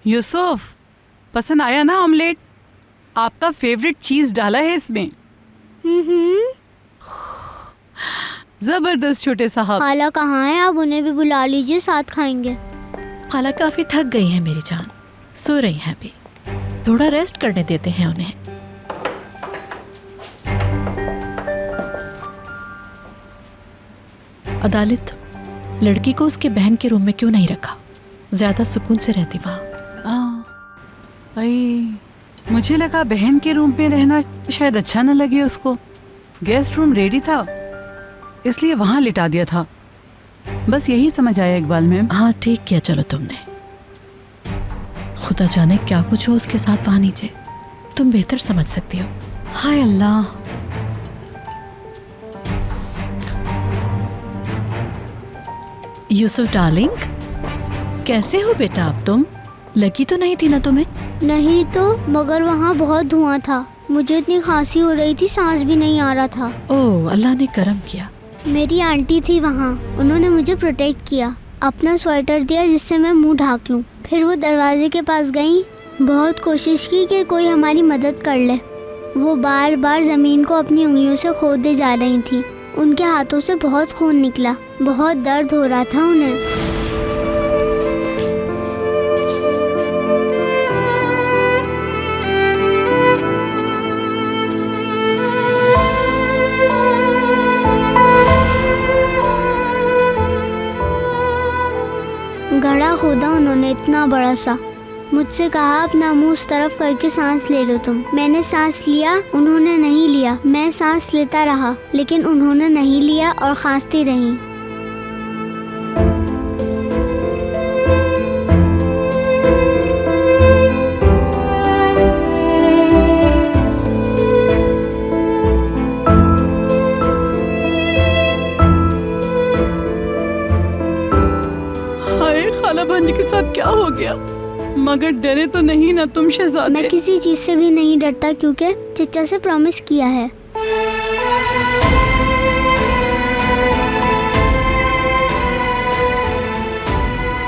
यूसुफ, पसंद आया ना ऑमलेट? आपका फेवरेट चीज डाला है इसमें। जबरदस्त छोटे साहब। खाला कहाँ है? आप उन्हें भी बुला लीजिए, साथ खाएंगे। खाला काफी थक गई है मेरी जान, सो रही हैं अभी, थोड़ा रेस्ट करने देते हैं उन्हें। अदालत, लड़की को उसके बहन के रूम में क्यों नहीं रखा? ज्यादा सुकून से रहती वहाँ। मुझे लगा बहन के रूम में रहना शायद अच्छा न लगे उसको। गेस्ट रूम रेडी था इसलिए वहाँ लिटा दिया था, बस यही समझ आया इकबाल मैम। हाँ ठीक किया चलो तुमने। खुदा जाने क्या कुछ हो उसके साथ वहाँ नीचे, तुम बेहतर समझ सकती हो। हाय अल्लाह। यूसुफ डार्लिंग, कैसे हो बेटा अब तुम? लगी तो नहीं थी ना तुम्हें? नहीं तो, मगर वहाँ बहुत धुआं था। मुझे इतनी खांसी हो रही थी, सांस भी नहीं आ रहा था। ओह, अल्लाह ने करम किया। मेरी आंटी थी वहाँ, उन्होंने मुझे प्रोटेक्ट किया, अपना स्वेटर दिया जिससे मैं मुंह ढाक लूँ। फिर वो दरवाजे के पास गई, बहुत कोशिश की कि कोई हमारी मदद कर ले। वो बार बार ज़मीन को अपनी उंगलियों से खोदे जा रही थी। उनके हाथों से बहुत खून निकला, बहुत दर्द हो रहा था उन्हें। गड्ढा खोदा उन्होंने इतना बड़ा सा। मुझसे कहा अपना मुंह उस तरफ करके सांस ले लो तुम। मैंने सांस लिया, उन्होंने नहीं लिया। मैं सांस लेता रहा लेकिन उन्होंने नहीं लिया और खांसती रही। खाला भांजी के साथ क्या हो गया? मगर डरे तो नहीं ना तुम शहजादे? मैं किसी चीज से भी नहीं डरता क्योंकि चचा से प्रॉमिस किया है।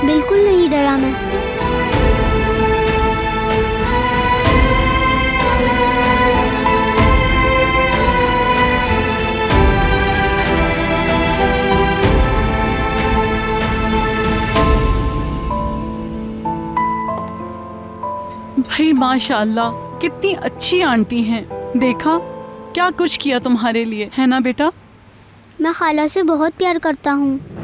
बिल्कुल नहीं डरा मैं। भाई माशाअल्लाह, कितनी अच्छी आंटी हैं। देखा क्या कुछ किया तुम्हारे लिए, है ना बेटा? मैं खाला से बहुत प्यार करता हूँ।